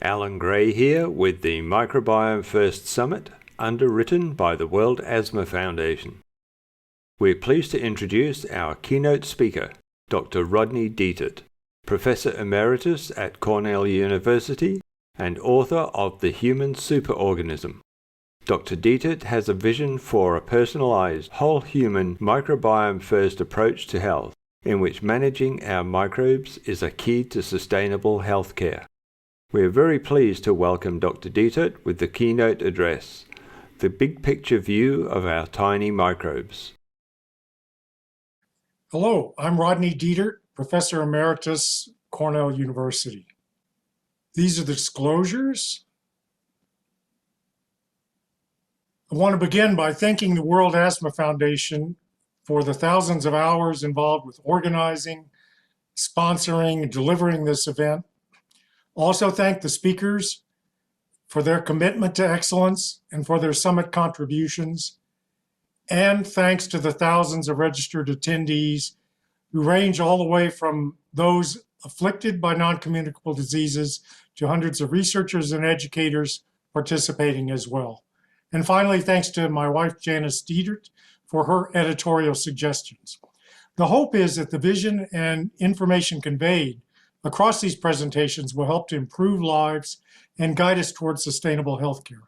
Alan Gray here with the Microbiome First Summit, underwritten by the World Asthma Foundation. We're pleased to introduce our keynote speaker, Dr. Rodney Detert, Professor Emeritus at Cornell University and author of The Human Superorganism. Dr. Detert has a vision for a personalized, whole-human, microbiome-first approach to health, in which managing our microbes is a key to sustainable healthcare. We are very pleased to welcome Dr. Detert with the keynote address, The Big Picture View of Our Tiny Microbes. Hello, I'm Rodney Detert, Professor Emeritus, Cornell University. These are the disclosures. I want to begin by thanking the World Asthma Foundation for the thousands of hours involved with organizing, sponsoring, and delivering this event. Also thank the speakers for their commitment to excellence and for their summit contributions. And thanks to the thousands of registered attendees who range all the way from those afflicted by non-communicable diseases to hundreds of researchers and educators participating as well. And finally, thanks to my wife, Janice Detert, for her editorial suggestions. The hope is that the vision and information conveyed across these presentations will help to improve lives and guide us towards sustainable healthcare.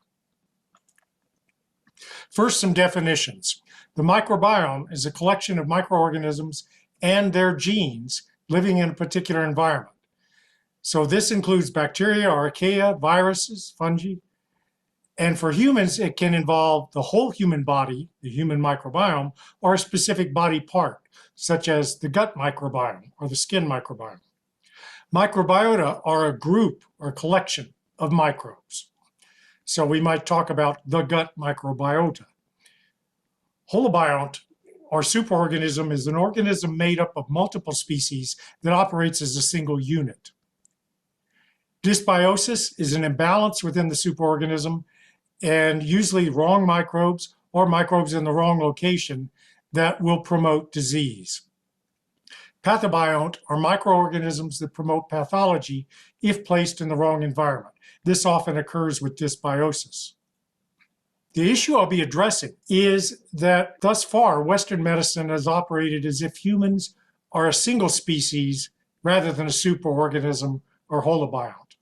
First, some definitions. The microbiome is a collection of microorganisms and their genes living in a particular environment. So this includes bacteria, archaea, viruses, fungi. And for humans, it can involve the whole human body, the human microbiome, or a specific body part, such as the gut microbiome or the skin microbiome. Microbiota are a group or collection of microbes. So we might talk about the gut microbiota. Holobiont or superorganism is an organism made up of multiple species that operates as a single unit. Dysbiosis is an imbalance within the superorganism and usually wrong microbes or microbes in the wrong location that will promote disease. Pathobiont are microorganisms that promote pathology if placed in the wrong environment. This often occurs with dysbiosis. The issue I'll be addressing is that thus far, Western medicine has operated as if humans are a single species rather than a superorganism or holobiont.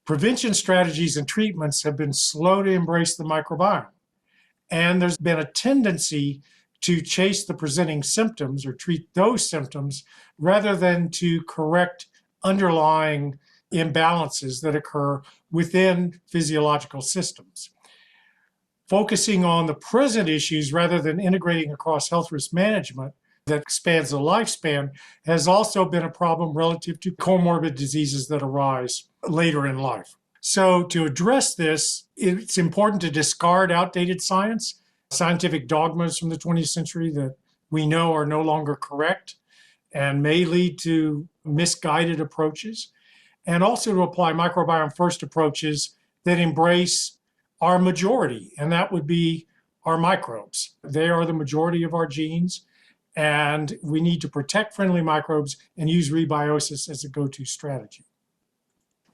Prevention strategies and treatments have been slow to embrace the microbiome, and there's been a tendency to chase the presenting symptoms or treat those symptoms rather than to correct underlying imbalances that occur within physiological systems. Focusing on the present issues rather than integrating across health risk management that expands the lifespan has also been a problem relative to comorbid diseases that arise later in life. So to address this, it's important to discard outdated scientific dogmas from the 20th century that we know are no longer correct and may lead to misguided approaches, and also to apply microbiome first approaches that embrace our majority, and that would be our microbes. They are the majority of our genes, and we need to protect friendly microbes and use rebiosis as a go-to strategy.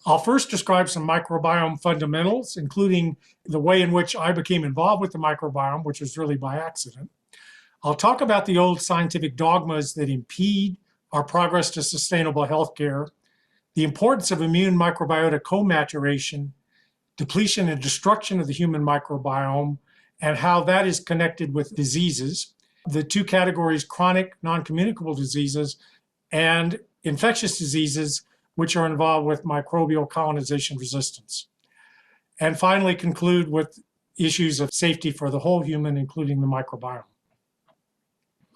I'll first describe some microbiome fundamentals, including the way in which I became involved with the microbiome, which was really by accident. I'll talk about the old scientific dogmas that impede our progress to sustainable healthcare, the importance of immune microbiota co-maturation, depletion and destruction of the human microbiome, and how that is connected with diseases, the two categories, chronic non-communicable diseases and infectious diseases, which are involved with microbial colonization resistance. And finally, conclude with issues of safety for the whole human, including the microbiome.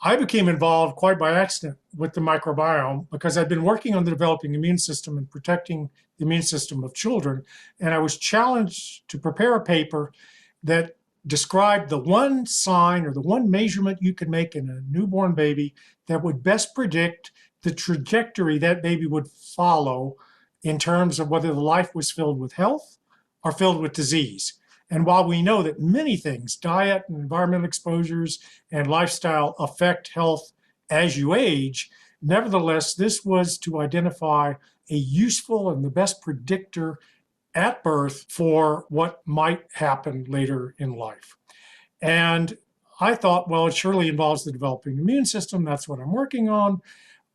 I became involved quite by accident with the microbiome because I'd been working on the developing immune system and protecting the immune system of children, and I was challenged to prepare a paper that described the one sign or the one measurement you could make in a newborn baby that would best predict the trajectory that baby would follow in terms of whether the life was filled with health or filled with disease. And while we know that many things, diet and environmental exposures and lifestyle affect health as you age, nevertheless, this was to identify a useful and the best predictor at birth for what might happen later in life. And I thought, well, it surely involves the developing immune system. That's what I'm working on.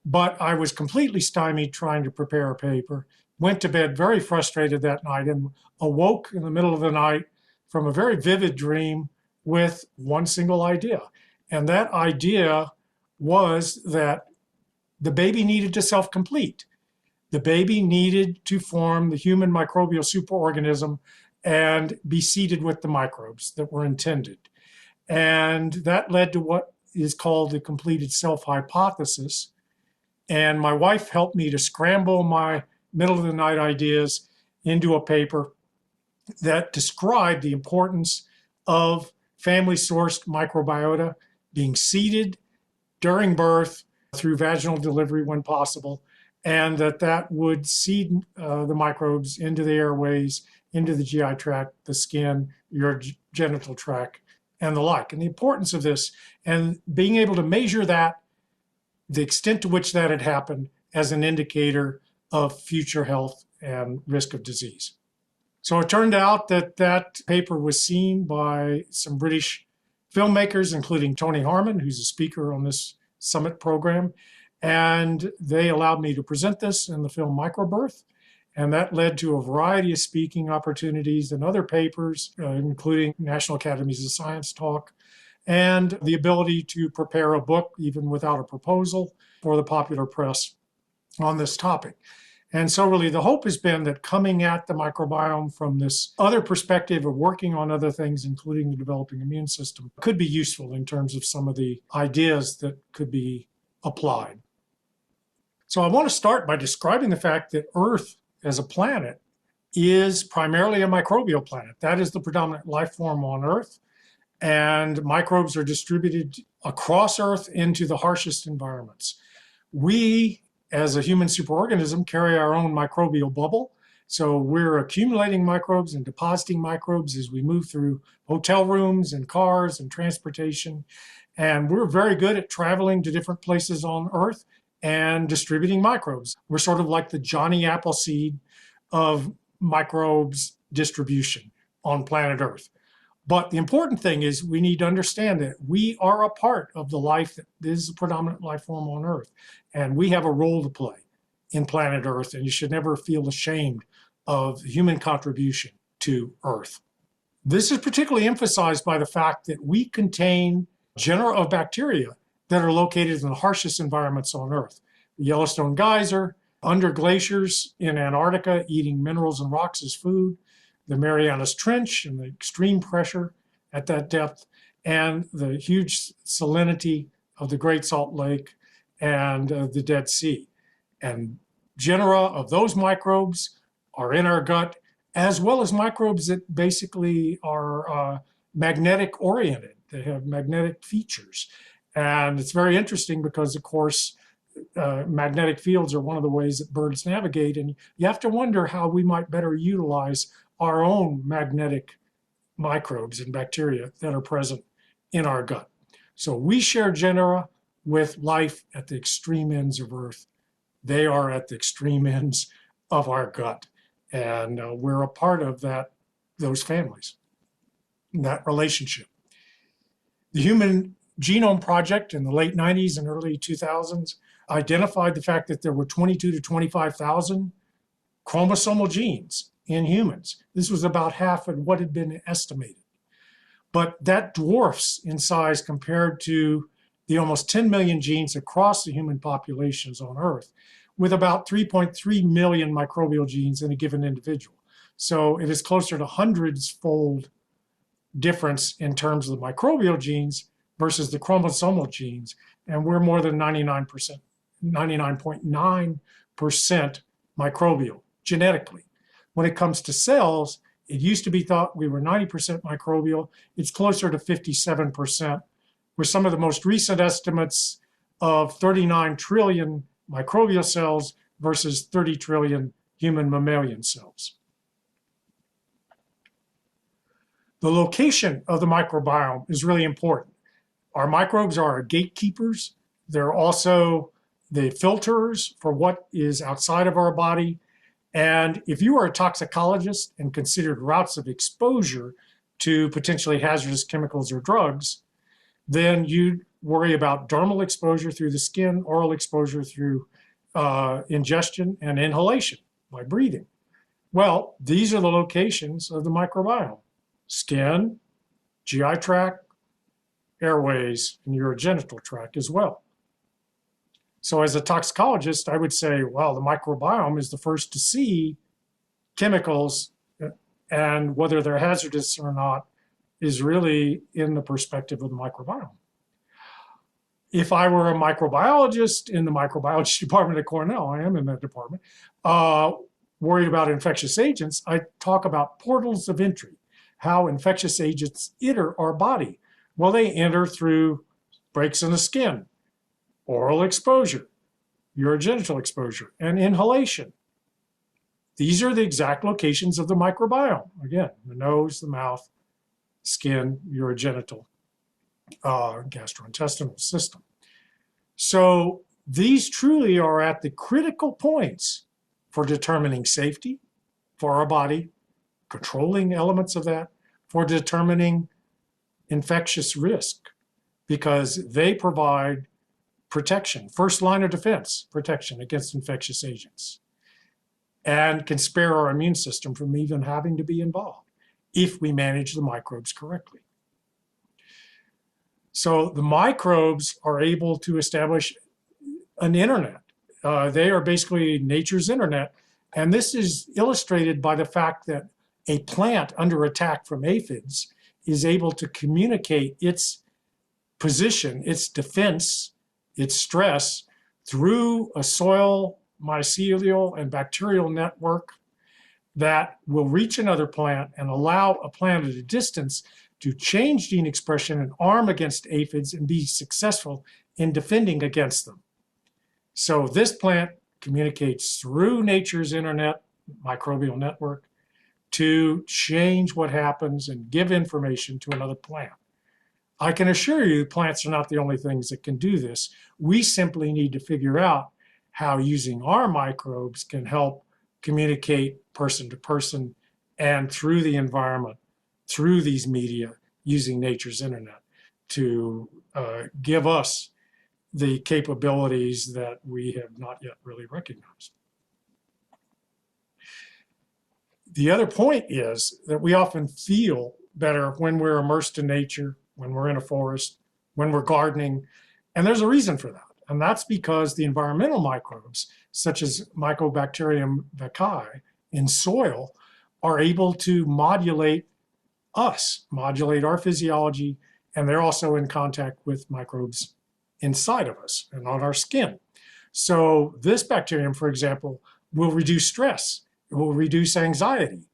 But I was completely stymied trying to prepare a paper, went to bed very frustrated that night, and awoke in the middle of the night from a very vivid dream with one single idea. And that idea was that the baby needed to self-complete. The baby needed to form the human microbial superorganism and be seeded with the microbes that were intended. And that led to what is called the completed self hypothesis. And my wife helped me to scramble my middle of the night ideas into a paper that described the importance of family sourced microbiota being seeded during birth through vaginal delivery when possible, and that would seed the microbes into the airways, into the GI tract, the skin, your genital tract, and the like. And the importance of this, and being able to measure that, the extent to which that had happened as an indicator of future health and risk of disease. So it turned out that that paper was seen by some British filmmakers, including Tony Harmon, who's a speaker on this summit program. And they allowed me to present this in the film Microbirth. And that led to a variety of speaking opportunities and other papers, including National Academies of Science talk, and the ability to prepare a book, even without a proposal, for the popular press on this topic. And so really the hope has been that coming at the microbiome from this other perspective of working on other things, including the developing immune system, could be useful in terms of some of the ideas that could be applied. So I want to start by describing the fact that Earth as a planet is primarily a microbial planet. That is the predominant life form on Earth. And microbes are distributed across Earth into the harshest environments. We, as a human superorganism, carry our own microbial bubble. So we're accumulating microbes and depositing microbes as we move through hotel rooms and cars and transportation. And we're very good at traveling to different places on Earth and distributing microbes. We're sort of like the Johnny Appleseed of microbes distribution on planet Earth. But the important thing is we need to understand that we are a part of the life that is the predominant life form on Earth. And we have a role to play in planet Earth, and you should never feel ashamed of human contribution to Earth. This is particularly emphasized by the fact that we contain genera of bacteria that are located in the harshest environments on Earth. The Yellowstone Geyser, under glaciers in Antarctica, eating minerals and rocks as food, the Marianas Trench and the extreme pressure at that depth, and the huge salinity of the Great Salt Lake and the Dead Sea. And genera of those microbes are in our gut, as well as microbes that basically are magnetic oriented. They have magnetic features. And it's very interesting because, of course, magnetic fields are one of the ways that birds navigate. And you have to wonder how we might better utilize our own magnetic microbes and bacteria that are present in our gut. So we share genera with life at the extreme ends of Earth. They are at the extreme ends of our gut. And we're a part of those families, that relationship. The Human Genome Project in the late 90s and early 2000s identified the fact that there were 22 to 25,000 chromosomal genes in humans. This was about half of what had been estimated. But that dwarfs in size compared to the almost 10 million genes across the human populations on Earth, with about 3.3 million microbial genes in a given individual. So it is closer to hundreds-fold difference in terms of the microbial genes versus the chromosomal genes. And we're more than 99.9% microbial genetically. When it comes to cells, it used to be thought we were 90% microbial. It's closer to 57%, with some of the most recent estimates of 39 trillion microbial cells versus 30 trillion human mammalian cells. The location of the microbiome is really important. Our microbes are our gatekeepers. They're also the filters for what is outside of our body. And if you are a toxicologist and considered routes of exposure to potentially hazardous chemicals or drugs, then you'd worry about dermal exposure through the skin, oral exposure through ingestion, and inhalation by breathing. Well, these are the locations of the microbiome: skin, GI tract, airways, and urogenital tract as well. So as a toxicologist, I would say, well, the microbiome is the first to see chemicals, and whether they're hazardous or not is really in the perspective of the microbiome. If I were a microbiologist in the microbiology department at Cornell, I am in that department, worried about infectious agents, I talk about portals of entry, how infectious agents enter our body. Well, they enter through breaks in the skin, oral exposure, urogenital exposure, and inhalation. These are the exact locations of the microbiome. Again, the nose, the mouth, skin, urogenital, gastrointestinal system. So these truly are at the critical points for determining safety for our body, controlling elements of that, for determining infectious risk, because they provide protection, first line of defense protection against infectious agents, and can spare our immune system from even having to be involved if we manage the microbes correctly. So the microbes are able to establish an internet. They are basically nature's internet. And this is illustrated by the fact that a plant under attack from aphids is able to communicate its position, its defense, its stress through a soil, mycelial, and bacterial network that will reach another plant and allow a plant at a distance to change gene expression and arm against aphids and be successful in defending against them. So this plant communicates through nature's internet, microbial network, to change what happens and give information to another plant. I can assure you plants are not the only things that can do this. We simply need to figure out how using our microbes can help communicate person to person and through the environment, through these media, using nature's internet to give us the capabilities that we have not yet really recognized. The other point is that we often feel better when we're immersed in nature, when we're in a forest, when we're gardening, and there's a reason for that. And that's because the environmental microbes, such as Mycobacterium vaccae in soil, are able to modulate us, modulate our physiology, and they're also in contact with microbes inside of us and on our skin. So this bacterium, for example, will reduce stress. It will reduce anxiety.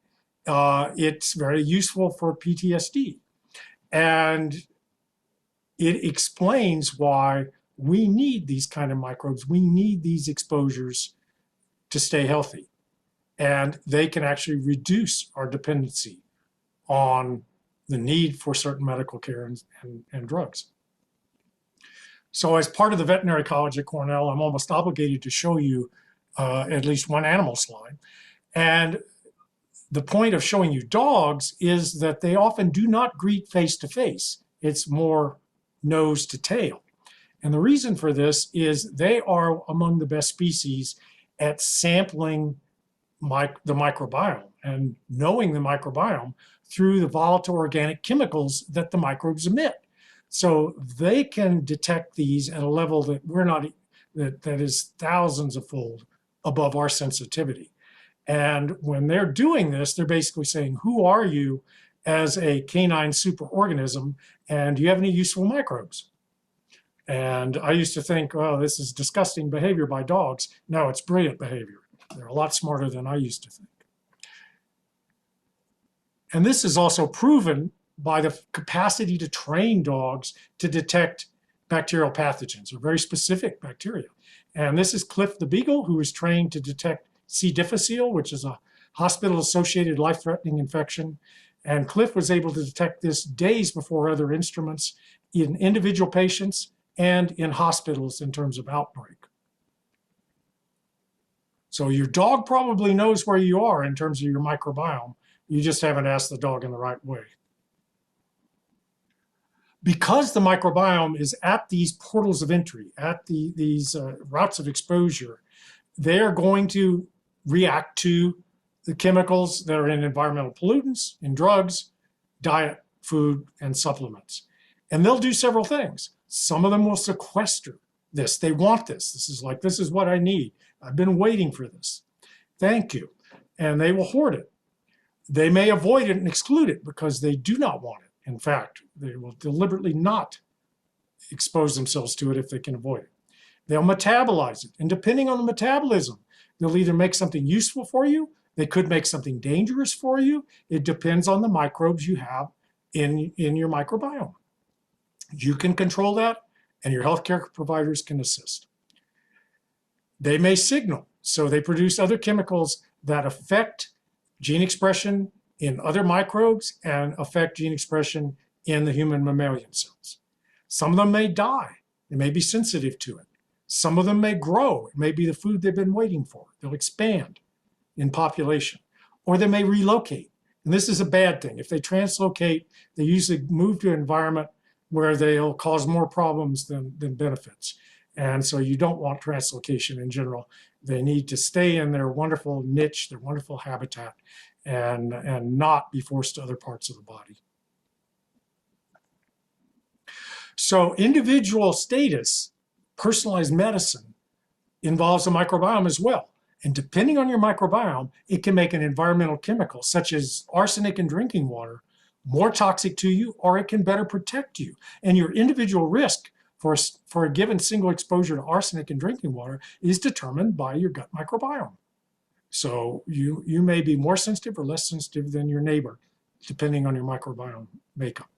It's very useful for PTSD. And it explains why we need these kind of microbes. We need these exposures to stay healthy. And they can actually reduce our dependency on the need for certain medical care and drugs. So as part of the Veterinary College at Cornell, I'm almost obligated to show you at least one animal slide. And the point of showing you dogs is that they often do not greet face to face. It's more nose to tail. And the reason for this is they are among the best species at sampling the microbiome and knowing the microbiome through the volatile organic chemicals that the microbes emit. So they can detect these at a level that we're not, that is thousands of fold above our sensitivity. And when they're doing this, they're basically saying, who are you as a canine superorganism, and do you have any useful microbes? And I used to think, oh, this is disgusting behavior by dogs. No, it's brilliant behavior. They're a lot smarter than I used to think. And this is also proven by the capacity to train dogs to detect bacterial pathogens, or very specific bacteria. And this is Cliff the Beagle, who was trained to detect C. difficile, which is a hospital-associated life-threatening infection. And Cliff was able to detect this days before other instruments in individual patients and in hospitals in terms of outbreak. So your dog probably knows where you are in terms of your microbiome. You just haven't asked the dog in the right way. Because the microbiome is at these portals of entry, at these routes of exposure, they are going to react to the chemicals that are in environmental pollutants, in drugs, diet, food, and supplements. And they'll do several things. Some of them will sequester this. They want this. This is what I need. I've been waiting for this. Thank you. And they will hoard it. They may avoid it and exclude it because they do not want it. In fact, they will deliberately not expose themselves to it if they can avoid it. They'll metabolize it. And depending on the metabolism, they'll either make something useful for you, they could make something dangerous for you. It depends on the microbes you have in your microbiome. You can control that, and your healthcare providers can assist. They may signal, so they produce other chemicals that affect gene expression in other microbes and affect gene expression in the human mammalian cells. Some of them may die. They may be sensitive to it. Some of them may grow. It may be the food they've been waiting for. They'll expand in population, or they may relocate. And this is a bad thing. If they translocate, they usually move to an environment where they'll cause more problems than benefits. And so you don't want translocation in general. They need to stay in their wonderful niche, their wonderful habitat, and not be forced to other parts of the body. So individual status, personalized medicine, involves a microbiome as well. And depending on your microbiome, it can make an environmental chemical, such as arsenic in drinking water, more toxic to you, or it can better protect you. And your individual risk for a given single exposure to arsenic in drinking water is determined by your gut microbiome. So you may be more sensitive or less sensitive than your neighbor, depending on your microbiome makeup.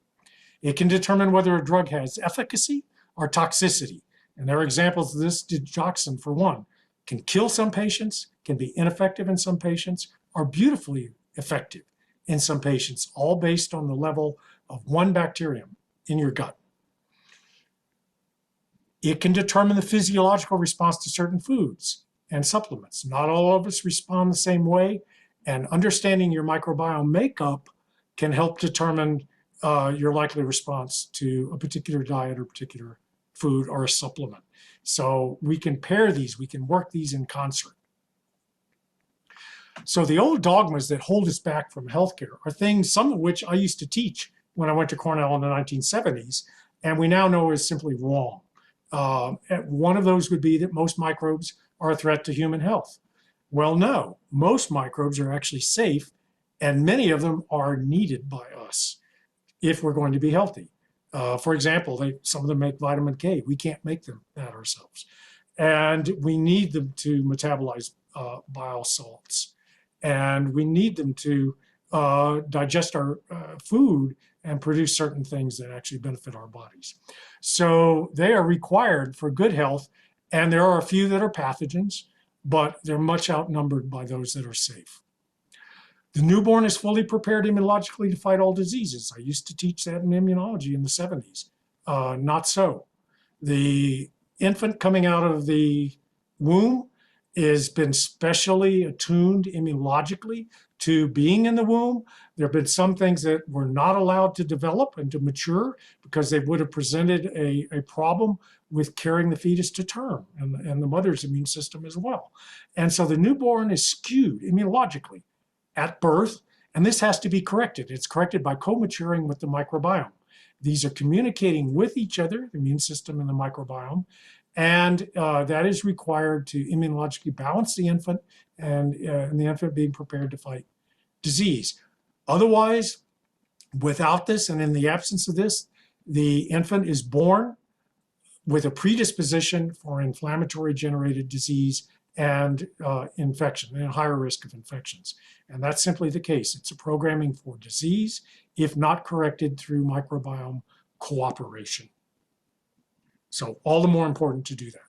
It can determine whether a drug has efficacy or toxicity. And there are examples of this. Digoxin, for one, can kill some patients, can be ineffective in some patients, or beautifully effective in some patients, all based on the level of one bacterium in your gut. It can determine the physiological response to certain foods and supplements. Not all of us respond the same way, and understanding your microbiome makeup can help determine your likely response to a particular diet or particular food or a supplement. So we can pair these, we can work these in concert. So the old dogmas that hold us back from healthcare are things, some of which I used to teach when I went to Cornell in the 1970s, and we now know is simply wrong. One of those would be that most microbes are a threat to human health. Well, no, most microbes are actually safe, and many of them are needed by us if we're going to be healthy. For example, some of them make vitamin K. We can't make that ourselves. And we need them to metabolize bile salts. And we need them to digest our food and produce certain things that actually benefit our bodies. So they are required for good health. And there are a few that are pathogens, but they're much outnumbered by those that are safe. The newborn is fully prepared immunologically to fight all diseases. I used to teach that in immunology in the 70s. Not so. The infant coming out of the womb has been specially attuned immunologically to being in the womb. There have been some things that were not allowed to develop and to mature because they would have presented a problem with carrying the fetus to term and the mother's immune system as well. And so the newborn is skewed immunologically at birth, and this has to be corrected. It's corrected by co-maturing with the microbiome. These are communicating with each other, the immune system and the microbiome, and that is required to immunologically balance the infant and the infant being prepared to fight disease. Otherwise, without this and in the absence of this, the infant is born with a predisposition for inflammatory generated disease and infection, and a higher risk of infections. And that's simply the case. It's a programming for disease, if not corrected through microbiome cooperation. So all the more important to do that.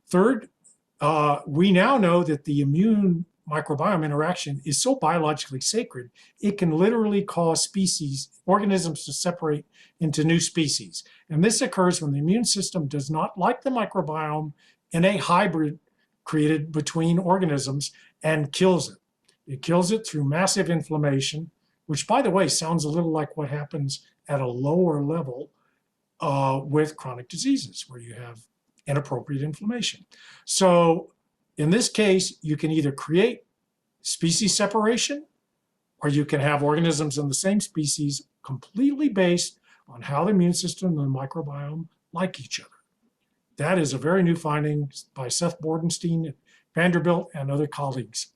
Third, we now know that the immune microbiome interaction is so biologically sacred, it can literally cause organisms to separate into new species. And this occurs when the immune system does not like the microbiome in a hybrid created between organisms and kills it. It kills it through massive inflammation, which, by the way, sounds a little like what happens at a lower level with chronic diseases, where you have inappropriate inflammation. So in this case, you can either create species separation, or you can have organisms in the same species completely based on how the immune system and the microbiome like each other. That is a very new finding by Seth Bordenstein at Vanderbilt and other colleagues.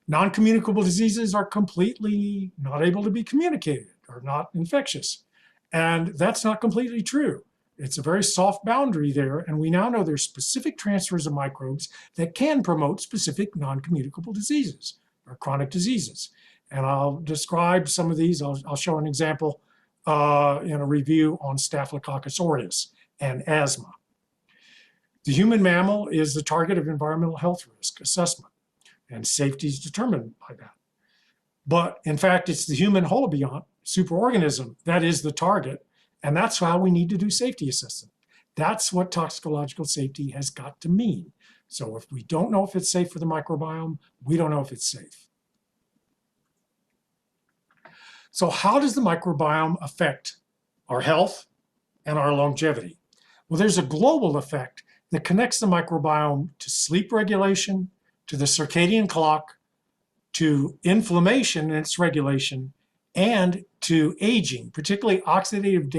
Non-communicable diseases are completely not able to be communicated or not infectious. And that's not completely true. It's a very soft boundary there, and we now know there's specific transfers of microbes that can promote specific non-communicable diseases or chronic diseases. And I'll describe some of these. I'll show an example in a review on Staphylococcus aureus and asthma. The human mammal is the target of environmental health risk assessment, and safety is determined by that. But in fact, it's the human holobiont superorganism that is the target, and that's how we need to do safety assessment. That's what toxicological safety has got to mean. So if we don't know if it's safe for the microbiome, we don't know if it's safe. So how does the microbiome affect our health and our longevity? Well, there's a global effect that connects the microbiome to sleep regulation, to the circadian clock, to inflammation and its regulation, and to aging, particularly oxidative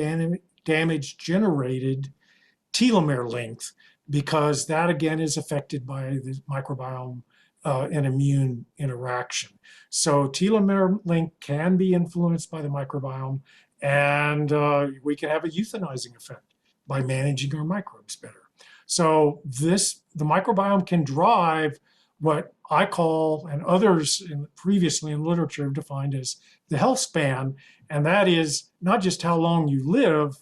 damage generated telomere length, because that again is affected by the microbiome and immune interaction. So telomere length can be influenced by the microbiome, and we can have a euthanizing effect by managing our microbes better. So the microbiome can drive what I call, and others previously in literature have defined as the health span, and that is not just how long you live,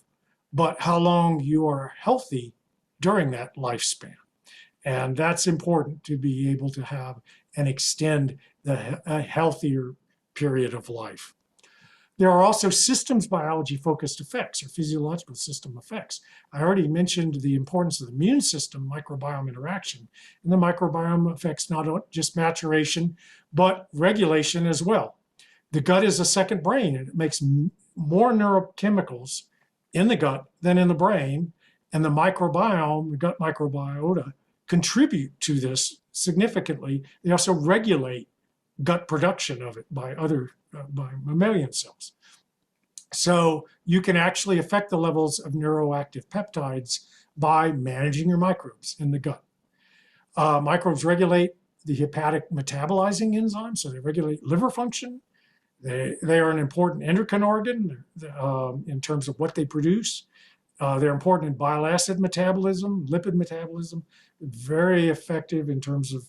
but how long you are healthy during that lifespan. And that's important to be able to have and extend a healthier period of life. There are also systems biology-focused effects or physiological system effects. I already mentioned the importance of the immune system microbiome interaction, and the microbiome affects not just maturation, but regulation as well. The gut is a second brain, and it makes more neurochemicals in the gut than in the brain, and the microbiome, the gut microbiota, contribute to this significantly. They also regulate gut production of it by mammalian cells. So you can actually affect the levels of neuroactive peptides by managing your microbes in the gut. Microbes regulate the hepatic metabolizing enzymes, so they regulate liver function. They are an important endocrine organ in terms of what they produce. They're important in bile acid metabolism, lipid metabolism, very effective in terms of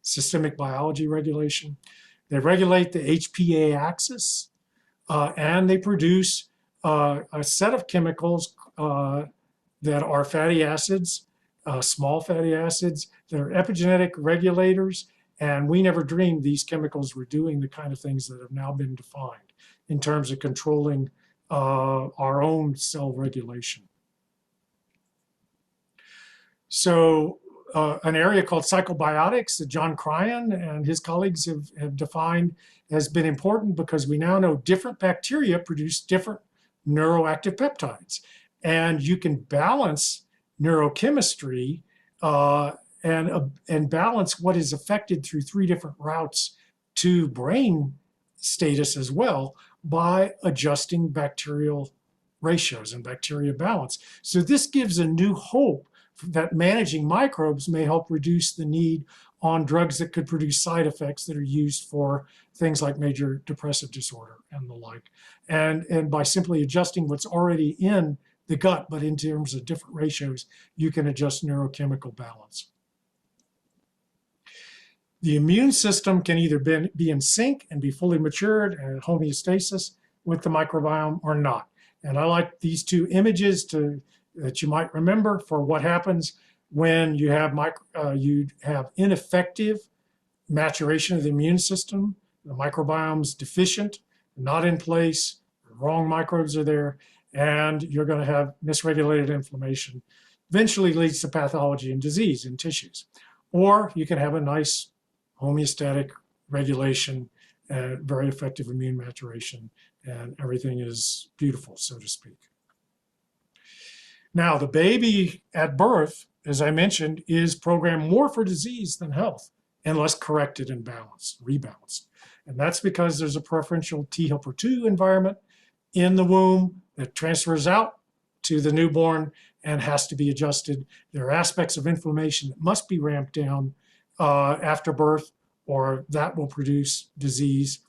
systemic biology regulation. They regulate the HPA axis, and they produce a set of chemicals that are fatty acids, small fatty acids, that are epigenetic regulators, and we never dreamed these chemicals were doing the kind of things that have now been defined in terms of controlling our own cell regulation. So an area called psychobiotics that John Cryan and his colleagues have defined has been important because we now know different bacteria produce different neuroactive peptides. And you can balance neurochemistry and balance what is affected through 3 different routes to brain status as well by adjusting bacterial ratios and bacteria balance. So this gives a new hope that managing microbes may help reduce the need on drugs that could produce side effects that are used for things like major depressive disorder and the like. And by simply adjusting what's already in the gut, but in terms of different ratios, you can adjust neurochemical balance. The immune system can either be in sync and be fully matured and in homeostasis with the microbiome or not. And I like these 2 images that you might remember for what happens when you have ineffective maturation of the immune system. The microbiome's deficient, not in place, the wrong microbes are there, and you're going to have misregulated inflammation eventually leads to pathology and disease in tissues. Or you can have a nice homeostatic regulation, very effective immune maturation, and everything is beautiful, so to speak. Now, the baby at birth, as I mentioned, is programmed more for disease than health, unless corrected and balanced, rebalanced. And that's because there's a preferential T helper 2 environment in the womb that transfers out to the newborn and has to be adjusted. There are aspects of inflammation that must be ramped down after birth, or that will produce disease.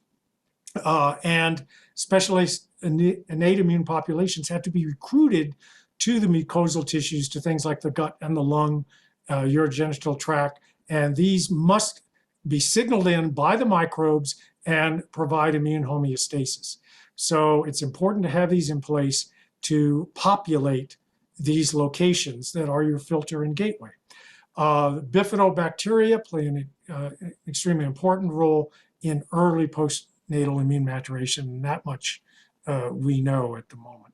And specialized innate immune populations have to be recruited to the mucosal tissues, to things like the gut and the lung, urogenital tract, and these must be signaled in by the microbes and provide immune homeostasis. So it's important to have these in place to populate these locations that are your filter and gateway. Bifidobacteria play an extremely important role in early postnatal immune maturation, and that much we know at the moment.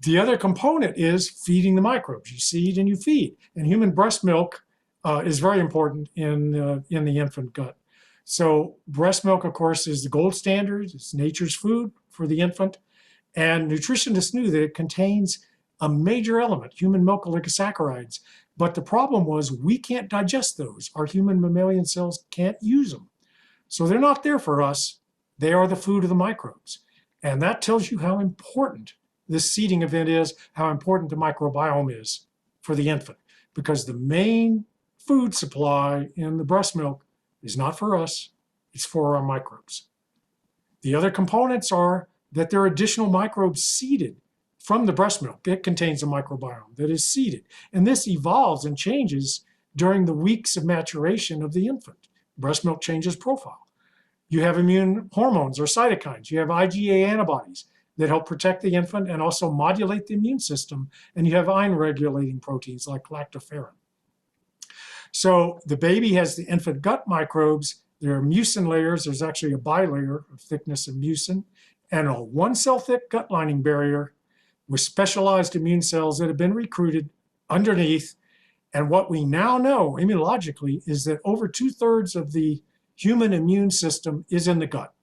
The other component is feeding the microbes. You seed and you feed. And human breast milk is very important in the infant gut. So breast milk, of course, is the gold standard. It's nature's food for the infant. And nutritionists knew that it contains a major element, human milk oligosaccharides. But the problem was we can't digest those. Our human mammalian cells can't use them. So they're not there for us. They are the food of the microbes. And that tells you how important this seeding event is, how important the microbiome is for the infant. Because the main food supply in the breast milk is not for us, it's for our microbes. The other components are that there are additional microbes seeded from the breast milk. It contains a microbiome that is seeded. And this evolves and changes during the weeks of maturation of the infant. Breast milk changes profile. You have immune hormones or cytokines. You have IgA antibodies that help protect the infant and also modulate the immune system. And you have iron-regulating proteins like lactoferrin. So the baby has the infant gut microbes. There are mucin layers. There's actually a bilayer of thickness of mucin and a one-cell thick gut lining barrier with specialized immune cells that have been recruited underneath. And what we now know immunologically is that over 2/3 of the human immune system is in the gut.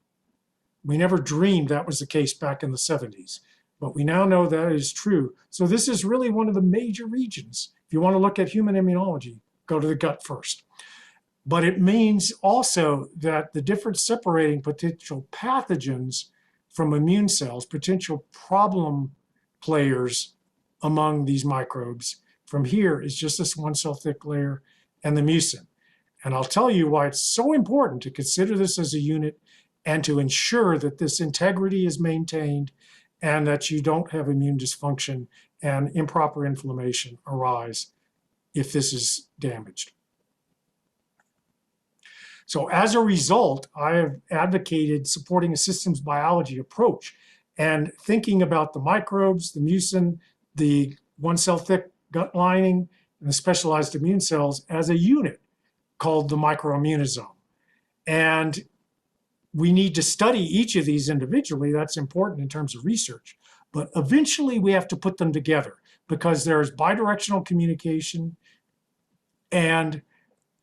We never dreamed that was the case back in the 70s, but we now know that is true. So this is really one of the major regions. If you want to look at human immunology, go to the gut first. But it means also that the different separating potential pathogens from immune cells, potential problem players among these microbes, from here is just this one cell thick layer and the mucin. And I'll tell you why it's so important to consider this as a unit and to ensure that this integrity is maintained and that you don't have immune dysfunction and improper inflammation arise if this is damaged. So as a result, I have advocated supporting a systems biology approach and thinking about the microbes, the mucin, the one cell thick gut lining, and the specialized immune cells as a unit called the microimmunosome. And we need to study each of these individually. That's important in terms of research. But eventually we have to put them together because there's bidirectional communication. And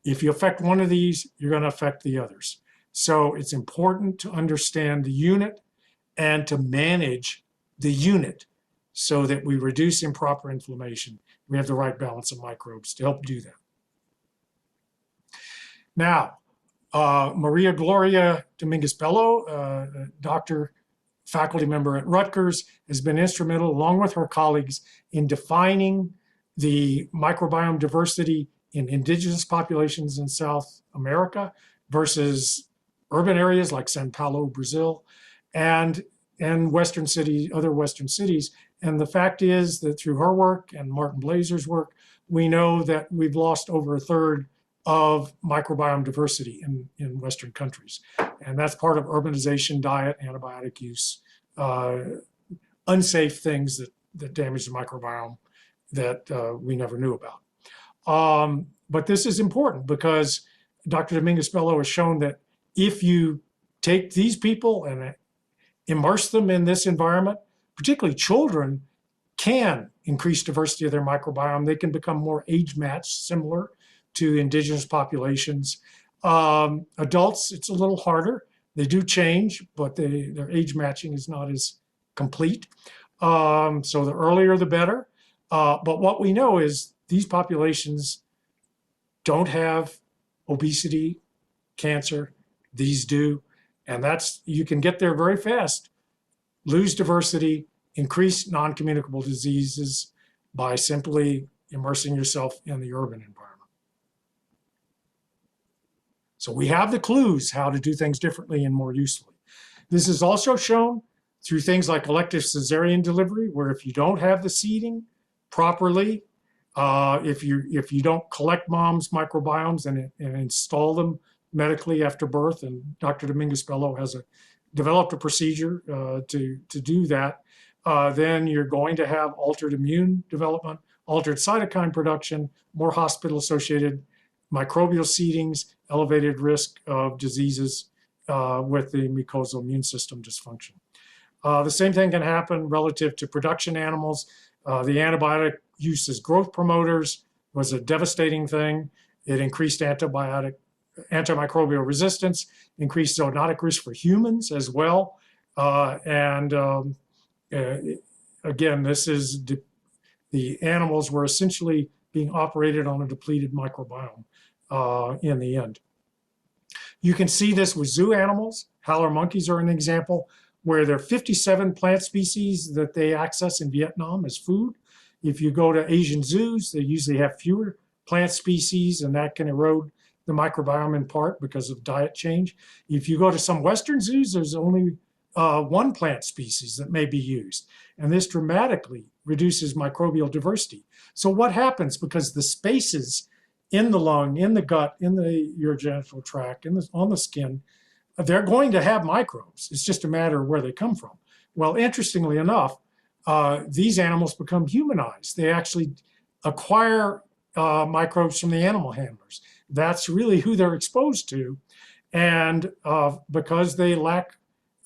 if you affect one of these, you're going to affect the others. So it's important to understand the unit and to manage the unit so that we reduce improper inflammation. We have the right balance of microbes to help do that. Now, Maria Gloria Dominguez-Bello, doctor, faculty member at Rutgers, has been instrumental, along with her colleagues, in defining the microbiome diversity in indigenous populations in South America versus urban areas like Sao Paulo, Brazil, and Western cities, other Western cities. And the fact is that through her work and Martin Blazer's work, we know that we've lost over 1/3 of microbiome diversity in Western countries. And that's part of urbanization, diet, antibiotic use, unsafe things that damage the microbiome that we never knew about. But this is important because Dr. Dominguez-Bello has shown that if you take these people and immerse them in this environment, particularly children can increased diversity of their microbiome. They can become more age-matched, similar to indigenous populations. Adults, it's a little harder. They do change, but their age matching is not as complete. So the earlier, the better. But what we know is these populations don't have obesity, cancer. These do. And you can get there very fast. Lose diversity, increase non-communicable diseases by simply immersing yourself in the urban environment. So we have the clues how to do things differently and more usefully. This is also shown through things like elective cesarean delivery, where if you don't have the seeding properly, if you don't collect mom's microbiomes and install them medically after birth, and Dr. Dominguez-Bello has developed a procedure to do that, then you're going to have altered immune development, altered cytokine production, more hospital-associated microbial seedings, elevated risk of diseases with the mucosal immune system dysfunction. The same thing can happen relative to production animals. The antibiotic use as growth promoters was a devastating thing. It increased antimicrobial resistance, increased zoonotic risk for humans as well. Again, this is the animals were essentially being operated on a depleted microbiome in the end. You can see this with zoo animals. Howler monkeys are an example, where there are 57 plant species that they access in Vietnam as food. If you go to Asian zoos, they usually have fewer plant species, and that can erode the microbiome in part because of diet change. If you go to some Western zoos, there's only one plant species that may be used. And this dramatically reduces microbial diversity. So what happens? Because the spaces in the lung, in the gut, in the urogenital tract, on the skin, they're going to have microbes. It's just a matter of where they come from. Well, interestingly enough, these animals become humanized. They actually acquire microbes from the animal handlers. That's really who they're exposed to. And because they lack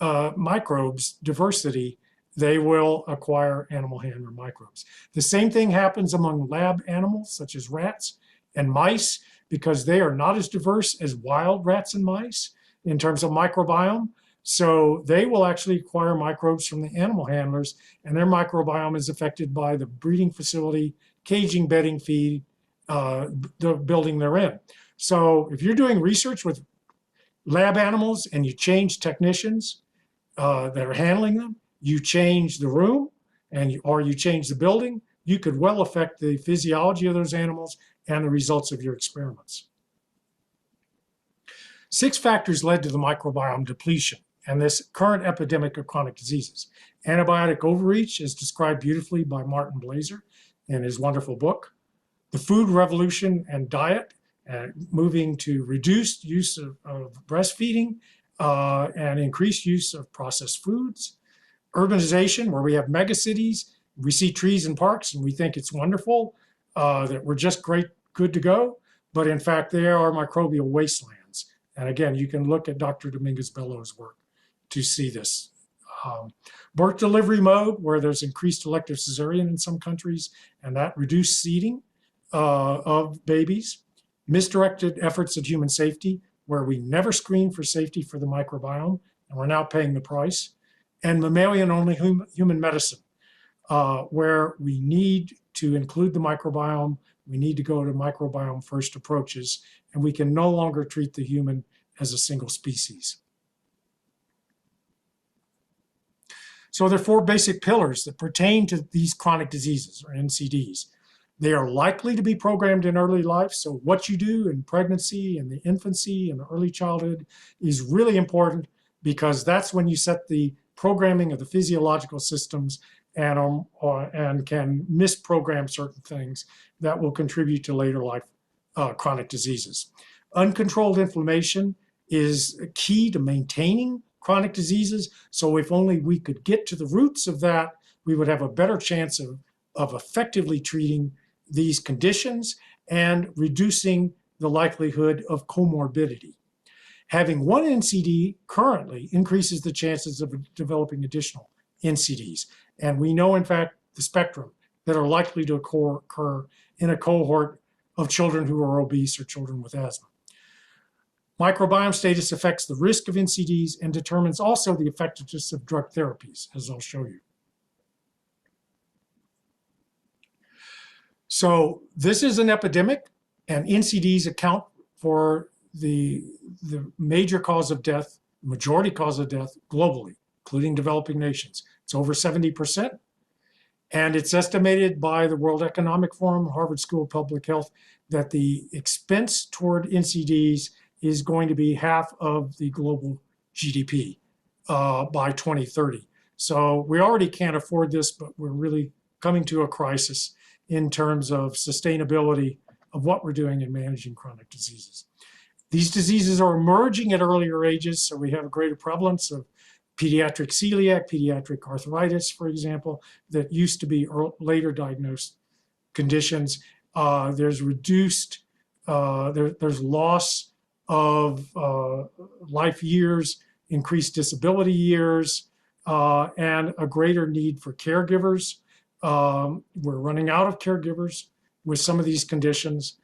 microbes, diversity, they will acquire animal handler microbes. The same thing happens among lab animals, such as rats and mice, because they are not as diverse as wild rats and mice in terms of microbiome. So they will actually acquire microbes from the animal handlers, and their microbiome is affected by the breeding facility, caging, bedding, feed, the building they're in. So if you're doing research with lab animals and you change technicians that are handling them, you change the room, or you change the building, you could well affect the physiology of those animals and the results of your experiments. 6 factors led to the microbiome depletion and this current epidemic of chronic diseases. Antibiotic overreach is described beautifully by Martin Blaser in his wonderful book. The food revolution and diet, moving to reduced use of breastfeeding and increased use of processed foods. Urbanization, where we have megacities, we see trees and parks and we think it's wonderful, that we're just good to go, but in fact they are microbial wastelands. And again, you can look at Dr. Dominguez-Bello's work to see this. Birth delivery mode, where there's increased elective cesarean in some countries, and that reduced seeding of babies. Misdirected efforts at human safety, where we never screen for safety for the microbiome, and we're now paying the price. And mammalian-only human medicine, where we need to include the microbiome, we need to go to microbiome-first approaches, and we can no longer treat the human as a single species. So there are 4 basic pillars that pertain to these chronic diseases, or NCDs. They are likely to be programmed in early life, so what you do in pregnancy, in the infancy, in the early childhood is really important, because that's when you set the programming of the physiological systems and can misprogram certain things that will contribute to later life chronic diseases. Uncontrolled inflammation is key to maintaining chronic diseases. So if only we could get to the roots of that, we would have a better chance of effectively treating these conditions and reducing the likelihood of comorbidity. Having one NCD currently increases the chances of developing additional NCDs. And we know, in fact, the spectrum that are likely to occur in a cohort of children who are obese or children with asthma. Microbiome status affects the risk of NCDs and determines also the effectiveness of drug therapies, as I'll show you. So this is an epidemic, and NCDs account for the major cause of death, majority cause of death globally, including developing nations. It's over 70%. And it's estimated by the World Economic Forum, Harvard School of Public Health, that the expense toward NCDs is going to be half of the global GDP by 2030. So we already can't afford this, but we're really coming to a crisis in terms of sustainability of what we're doing in managing chronic diseases. These diseases are emerging at earlier ages, so we have a greater prevalence of pediatric celiac, pediatric arthritis, for example, that used to be later diagnosed conditions. There's reduced, there's loss of life years, increased disability years, and a greater need for caregivers. We're running out of caregivers with some of these conditions.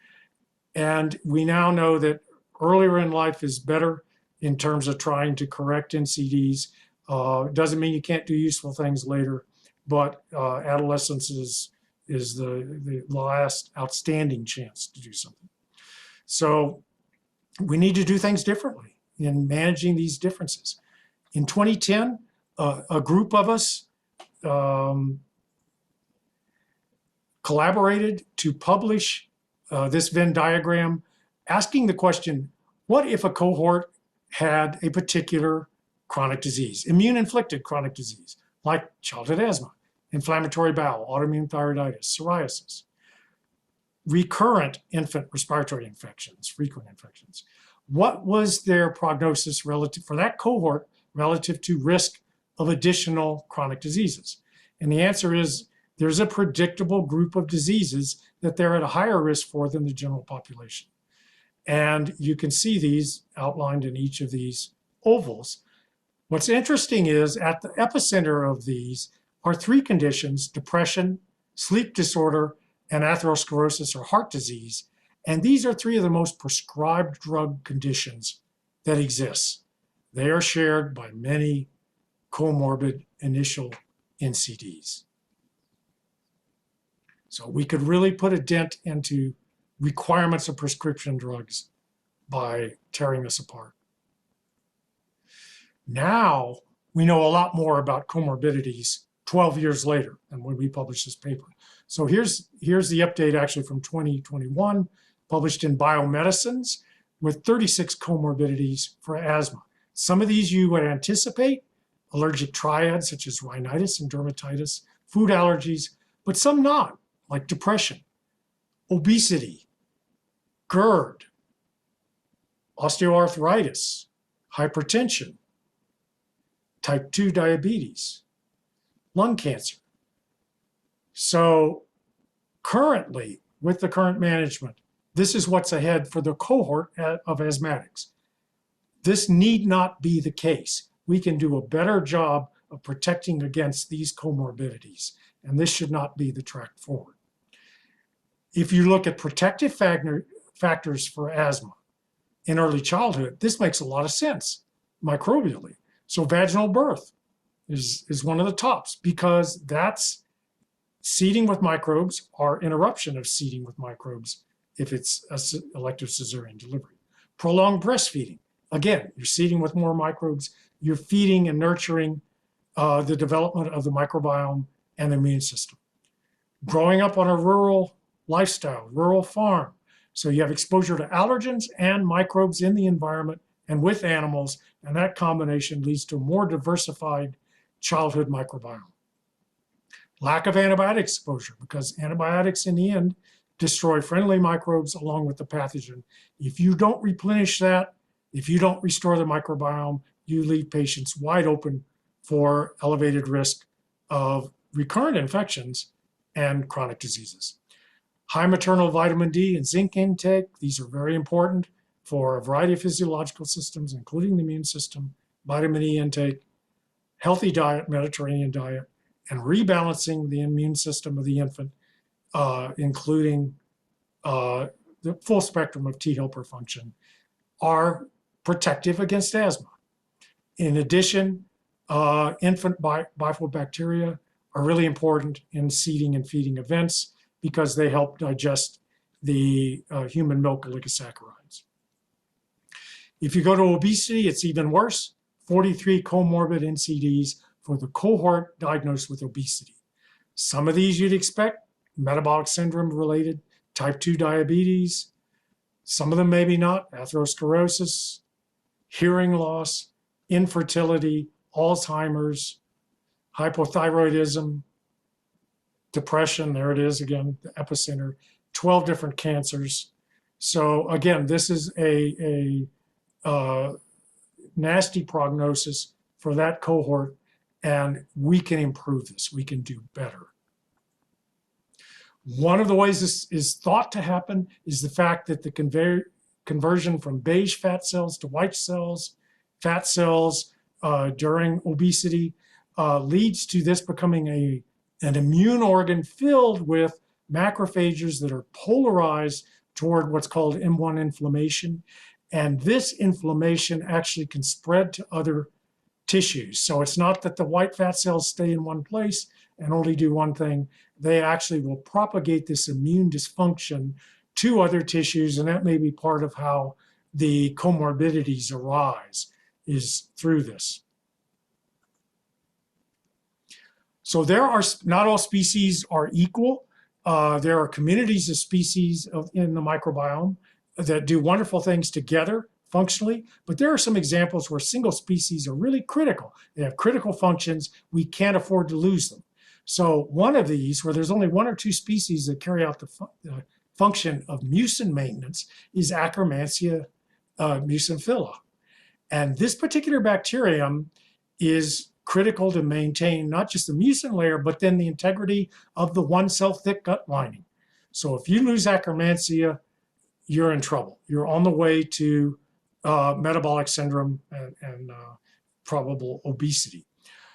And we now know that earlier in life is better in terms of trying to correct NCDs. Doesn't mean you can't do useful things later, but adolescence is the last outstanding chance to do something. So we need to do things differently in managing these differences. In 2010, a group of us collaborated to publish this Venn diagram, asking the question, what if a cohort had a particular chronic disease, immune-inflicted chronic disease, like childhood asthma, inflammatory bowel, autoimmune thyroiditis, psoriasis, recurrent infant respiratory infections, frequent infections? What was their prognosis relative for that cohort relative to risk of additional chronic diseases? And the answer is there's a predictable group of diseases that they're at a higher risk for than the general population. And you can see these outlined in each of these ovals. What's interesting is at the epicenter of these are three conditions: depression, sleep disorder, and atherosclerosis or heart disease. And these are three of the most prescribed drug conditions that exist. They are shared by many comorbid initial NCDs. So we could really put a dent into requirements of prescription drugs by tearing this apart. Now we know a lot more about comorbidities 12 years later than when we published this paper. So here's the update actually from 2021, published in Biomedicines, with 36 comorbidities for asthma. Some of these you would anticipate, allergic triads such as rhinitis and dermatitis, food allergies, but some not, like depression, obesity, GERD, osteoarthritis, hypertension, type 2 diabetes, lung cancer. So currently, with the current management, this is what's ahead for the cohort of asthmatics. This need not be the case. We can do a better job of protecting against these comorbidities, and this should not be the track forward. If you look at protective factors for asthma in early childhood, this makes a lot of sense microbially. So vaginal birth is one of the tops, because that's seeding with microbes or interruption of seeding with microbes if it's an elective cesarean delivery. Prolonged breastfeeding. Again, you're seeding with more microbes. You're feeding and nurturing the development of the microbiome and the immune system. Growing up on a rural lifestyle, rural farm. So you have exposure to allergens and microbes in the environment and with animals, and that combination leads to a more diversified childhood microbiome. Lack of antibiotic exposure, because antibiotics in the end destroy friendly microbes along with the pathogen. If you don't replenish that, if you don't restore the microbiome, you leave patients wide open for elevated risk of recurrent infections and chronic diseases. High maternal vitamin D and zinc intake, these are very important for a variety of physiological systems, including the immune system, vitamin E intake, healthy diet, Mediterranean diet, and rebalancing the immune system of the infant, including the full spectrum of T helper function, are protective against asthma. In addition, infant bifidobacteria are really important in seeding and feeding events because they help digest the human milk oligosaccharides. If you go to obesity, it's even worse. 43 comorbid NCDs for the cohort diagnosed with obesity. Some of these you'd expect, metabolic syndrome related, type 2 diabetes. Some of them maybe not, atherosclerosis, hearing loss, infertility, Alzheimer's, hypothyroidism, depression, there it is again, the epicenter, 12 different cancers. So again, this is a nasty prognosis for that cohort, and we can improve this. We can do better. One of the ways this is thought to happen is the fact that the conversion from beige fat cells to white cells, fat cells during obesity leads to this becoming an immune organ filled with macrophages that are polarized toward what's called M1 inflammation. And this inflammation actually can spread to other tissues. So it's not that the white fat cells stay in one place and only do one thing. They actually will propagate this immune dysfunction to other tissues, and that may be part of how the comorbidities arise, is through this. So there are, not all species are equal. There are communities of species in the microbiome that do wonderful things together functionally, but there are some examples where single species are really critical. They have critical functions. We can't afford to lose them. So one of these, where there's only one or two species that carry out the function of mucin maintenance, is Akkermansia muciniphila. And this particular bacterium is critical to maintain not just the mucin layer, but then the integrity of the one-cell thick gut lining. So if you lose Akkermansia, you're in trouble. You're on the way to metabolic syndrome and probable obesity.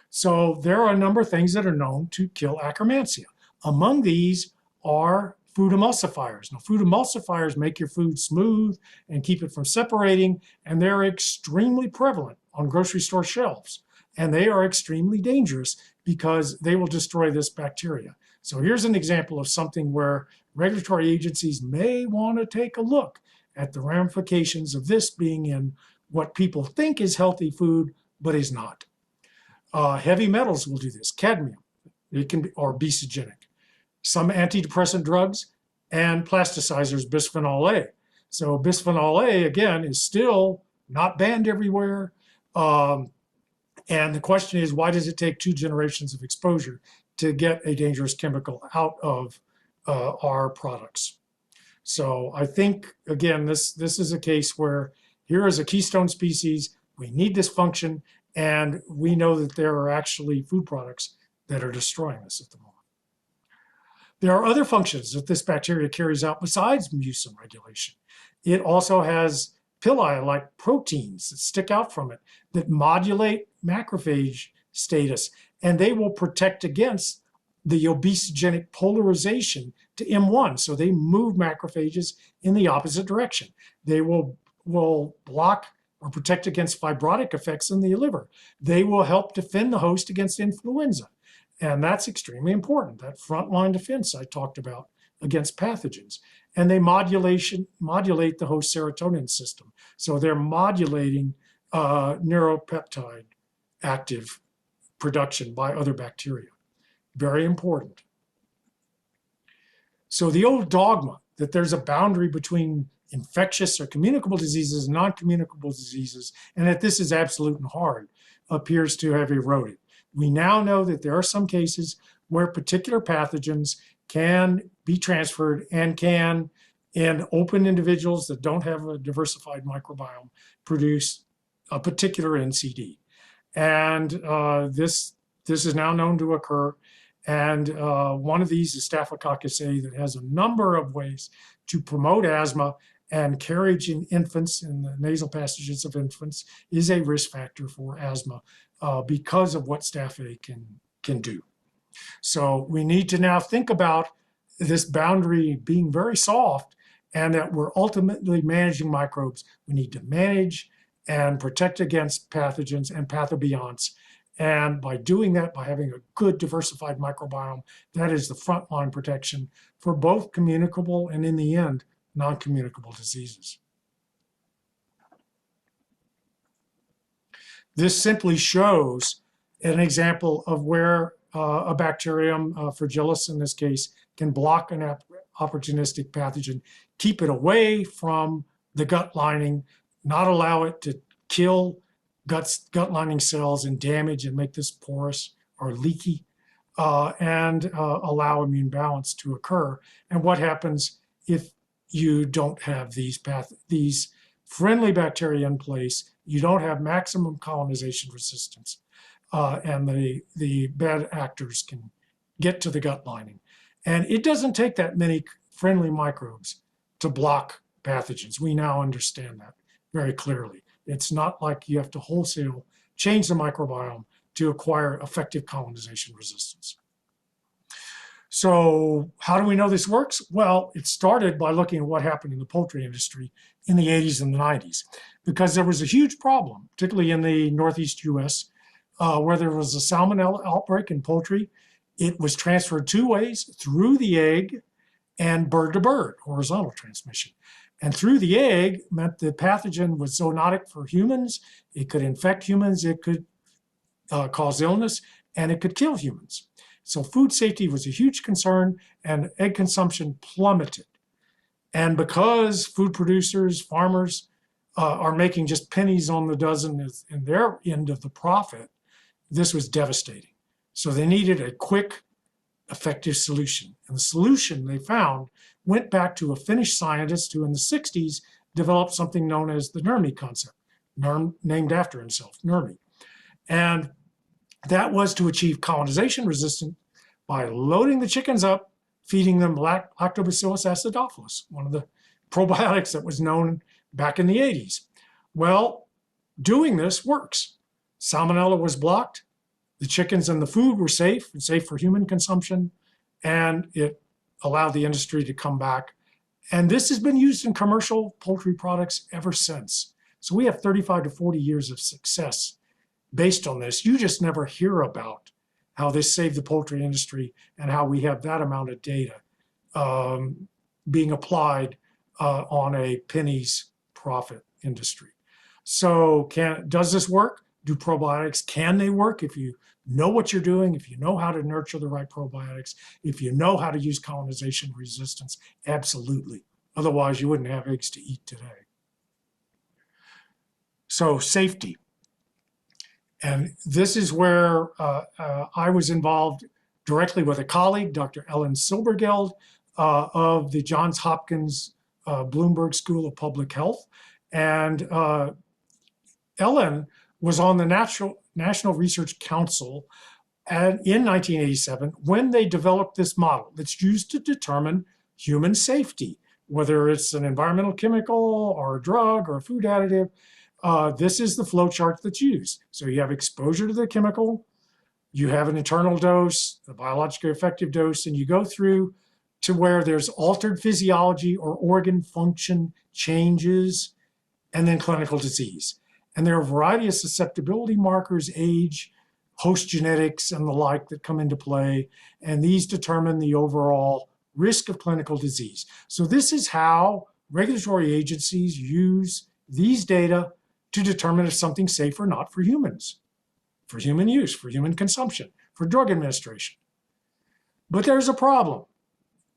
So there are a number of things that are known to kill Akkermansia. Among these are food emulsifiers. Now, food emulsifiers make your food smooth and keep it from separating, and they're extremely prevalent on grocery store shelves. And they are extremely dangerous because they will destroy this bacteria. So here's an example of something where regulatory agencies may want to take a look at the ramifications of this being in what people think is healthy food, but is not. Heavy metals will do this. Cadmium, it can be, or obesogenic. Some antidepressant drugs and plasticizers, bisphenol A. So bisphenol A, again, is still not banned everywhere. And the question is, why does it take 2 generations of exposure to get a dangerous chemical out of our products? So I think, again, this is a case where here is a keystone species. We need this function, and we know that there are actually food products that are destroying this at the moment. There are other functions that this bacteria carries out besides mucin regulation. It also has pili, like proteins that stick out from it, that modulate macrophage status, and they will protect against the obesogenic polarization to M1. So they move macrophages in the opposite direction. They will block or protect against fibrotic effects in the liver. They will help defend the host against influenza. And that's extremely important, that frontline defense I talked about against pathogens. And they modulate the host serotonin system. So they're modulating neuropeptide active production by other bacteria. Very important. So the old dogma that there's a boundary between infectious or communicable diseases and non-communicable diseases, and that this is absolute and hard, appears to have eroded. We now know that there are some cases where particular pathogens can be transferred and can, in open individuals that don't have a diversified microbiome, produce a particular NCD. And this is now known to occur. And one of these is Staphylococcus A, that has a number of ways to promote asthma, and carriage in infants, in the nasal passages of infants, is a risk factor for asthma because of what Staph A can do. So we need to now think about this boundary being very soft, and that we're ultimately managing microbes. We need to manage and protect against pathogens and pathobionts. And by doing that, by having a good diversified microbiome, that is the frontline protection for both communicable and, in the end, non-communicable diseases. This simply shows an example of where a bacterium, Fragilis in this case, can block an opportunistic pathogen, keep it away from the gut lining, not allow it to kill gut lining cells and damage and make this porous or leaky, and allow immune balance to occur. And what happens if you don't have these friendly bacteria in place? You don't have maximum colonization resistance, and the bad actors can get to the gut lining. And it doesn't take that many friendly microbes to block pathogens. We now understand that very clearly. It's not like you have to wholesale change the microbiome to acquire effective colonization resistance. So how do we know this works? Well, it started by looking at what happened in the poultry industry in the 80s and the 90s, because there was a huge problem, particularly in the Northeast US, where there was a salmonella outbreak in poultry. It was transferred two ways, through the egg and bird to bird, horizontal transmission. And through the egg meant the pathogen was zoonotic for humans. It could infect humans, it could cause illness, and it could kill humans. So food safety was a huge concern, and egg consumption plummeted. And because food producers, farmers are making just pennies on the dozen in their end of the profit, this was devastating. So they needed a quick, effective solution. And the solution they found went back to a Finnish scientist who in the 60s developed something known as the Nurmi concept, named after himself, Nurmi. And that was to achieve colonization resistance by loading the chickens up, feeding them Lactobacillus acidophilus, one of the probiotics that was known back in the 80s. Well, doing this works. Salmonella was blocked. The chickens and the food were safe and safe for human consumption, and it allowed the industry to come back. And this has been used in commercial poultry products ever since. So we have 35 to 40 years of success based on this. You just never hear about how this saved the poultry industry and how we have that amount of data being applied on a pennies profit industry. So does this work? Do probiotics, can they work if you know what you're doing, if you know how to nurture the right probiotics, if you know how to use colonization resistance? Absolutely. Otherwise, you wouldn't have eggs to eat today. So safety. And this is where I was involved directly with a colleague, Dr. Ellen Silbergeld of the Johns Hopkins Bloomberg School of Public Health. And Ellen was on the National Research Council in 1987 when they developed this model that's used to determine human safety, whether it's an environmental chemical or a drug or a food additive. This is the flow chart that's used. So you have exposure to the chemical, you have an internal dose, the biologically effective dose, and you go through to where there's altered physiology or organ function changes, and then clinical disease. And there are a variety of susceptibility markers, age, host genetics, and the like that come into play. And these determine the overall risk of clinical disease. So this is how regulatory agencies use these data to determine if something's safe or not for humans, for human use, for human consumption, for drug administration. But there's a problem.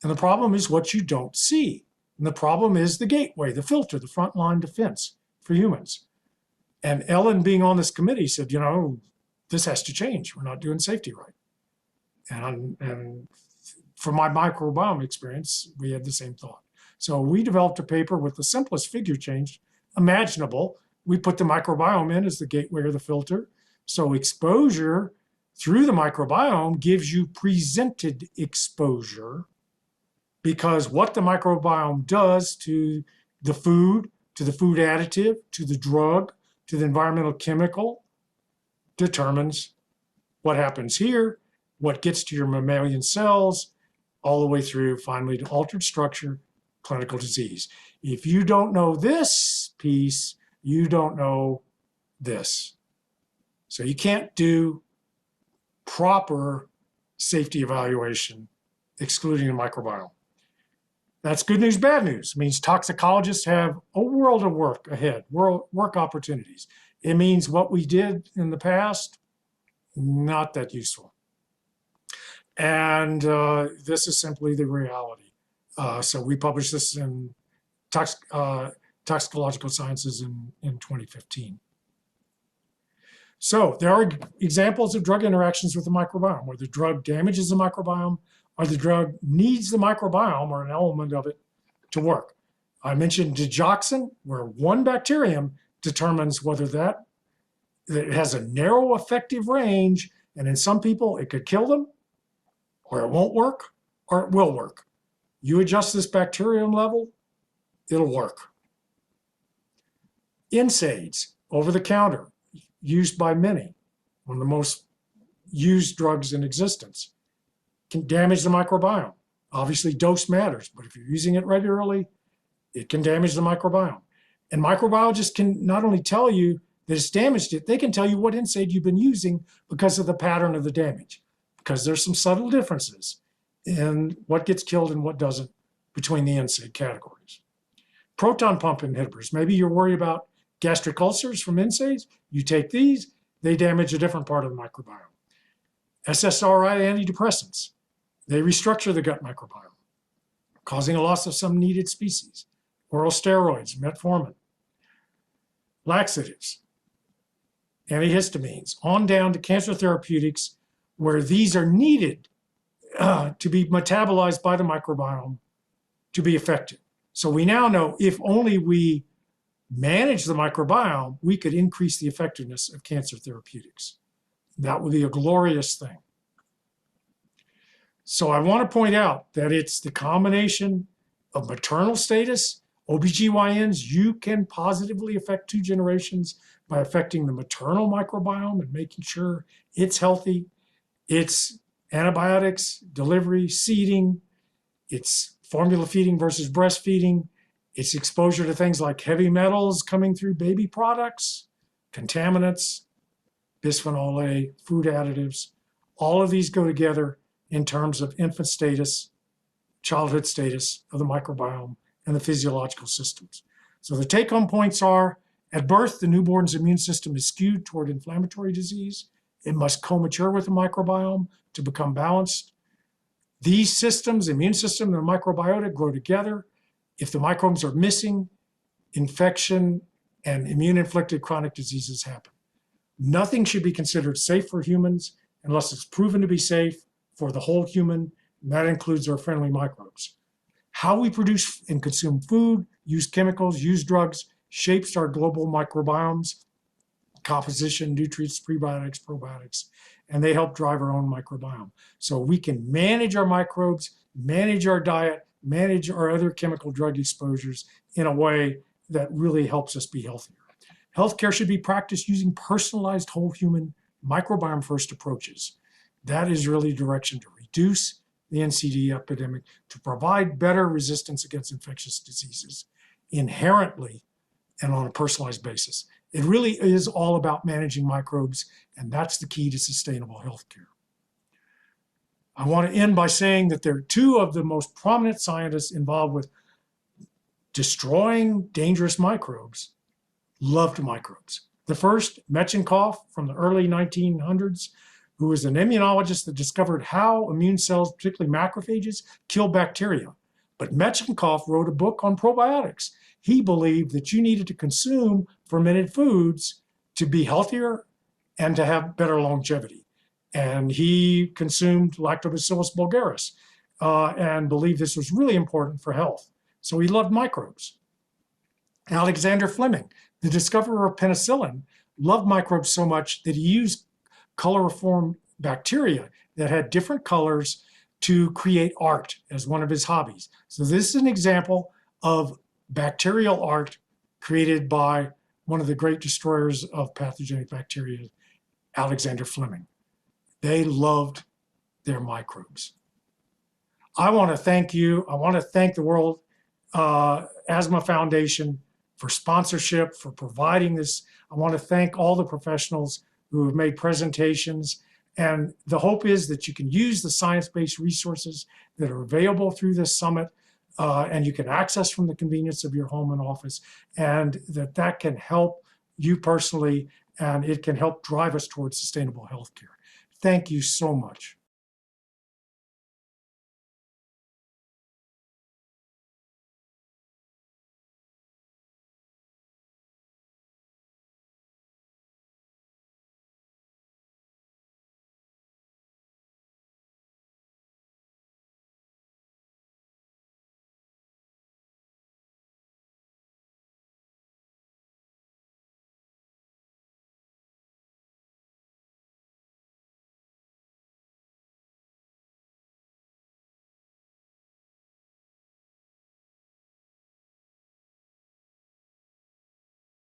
And the problem is what you don't see. And the problem is the gateway, the filter, the frontline defense for humans. And Ellen, being on this committee, said, you know, this has to change. We're not doing safety right. And from my microbiome experience, we had the same thought. So we developed a paper with the simplest figure change imaginable. We put the microbiome in as the gateway or the filter. So exposure through the microbiome gives you presented exposure, because what the microbiome does to the food additive, to the drug, to the environmental chemical determines what happens here. what gets to your mammalian cells, all the way through finally to altered structure, clinical disease. If you don't know this piece, you don't know this. So you can't do proper safety evaluation excluding the microbiome. That's good news, bad news. It means toxicologists have a world of work ahead, work opportunities. It means what we did in the past, not that useful. And this is simply the reality. So we published this in Toxicological Sciences in 2015. So there are examples of drug interactions with the microbiome, where the drug damages the microbiome, or the drug needs the microbiome or an element of it to work. I mentioned digoxin, where one bacterium determines whether that it has a narrow effective range, and in some people it could kill them, or it won't work, or it will work. You adjust this bacterium level, it'll work. NSAIDs, over the counter, used by many, one of the most used drugs in existence, can damage the microbiome. Obviously, dose matters, but if you're using it regularly, it can damage the microbiome. And microbiologists can not only tell you that it's damaged it, they can tell you what NSAID you've been using because of the pattern of the damage, because there's some subtle differences in what gets killed and what doesn't between the NSAID categories. Proton pump inhibitors, maybe you're worried about gastric ulcers from NSAIDs, you take these, they damage a different part of the microbiome. SSRI antidepressants, they restructure the gut microbiome, causing a loss of some needed species. Oral steroids, metformin. Laxatives, antihistamines, on down to cancer therapeutics, where these are needed to be metabolized by the microbiome to be effective. So we now know if only we manage the microbiome, we could increase the effectiveness of cancer therapeutics. That would be a glorious thing. So I want to point out that it's the combination of maternal status, OBGYNs, you can positively affect 2 generations by affecting the maternal microbiome and making sure it's healthy. It's antibiotics, delivery, seeding, it's formula feeding versus breastfeeding, it's exposure to things like heavy metals coming through baby products, contaminants, bisphenol A, food additives. All of these go together in terms of infant status, childhood status of the microbiome and the physiological systems. So the take-home points are, at birth, the newborn's immune system is skewed toward inflammatory disease. It must co-mature with the microbiome to become balanced. These systems, immune system and the microbiota, grow together. If the microbes are missing, infection and immune-inflicted chronic diseases happen. Nothing should be considered safe for humans unless it's proven to be safe for the whole human, and that includes our friendly microbes. How we produce and consume food, use chemicals, use drugs, shapes our global microbiomes, composition, nutrients, prebiotics, probiotics, and they help drive our own microbiome. So we can manage our microbes, manage our diet, manage our other chemical drug exposures in a way that really helps us be healthier. Healthcare should be practiced using personalized whole human microbiome first approaches. That is really direction to reduce the NCD epidemic, to provide better resistance against infectious diseases inherently and on a personalized basis. It really is all about managing microbes, and that's the key to sustainable healthcare. I want to end by saying that there are 2 of the most prominent scientists involved with destroying dangerous microbes, loved microbes. The first, Metchnikoff from the early 1900s, who was an immunologist that discovered how immune cells, particularly macrophages, kill bacteria. But Metchnikoff wrote a book on probiotics. He believed that you needed to consume fermented foods to be healthier and to have better longevity. And he consumed Lactobacillus bulgaris and believed this was really important for health. So he loved microbes. Alexander Fleming, the discoverer of penicillin, loved microbes so much that he used coloriform bacteria that had different colors to create art as one of his hobbies. So this is an example of bacterial art created by one of the great destroyers of pathogenic bacteria, Alexander Fleming. They loved their microbes. I want to thank you. I want to thank the World Asthma Foundation for sponsorship, for providing this. I want to thank all the professionals who have made presentations. And the hope is that you can use the science-based resources that are available through this summit, and you can access from the convenience of your home and office, and that can help you personally, and it can help drive us towards sustainable healthcare. Thank you so much.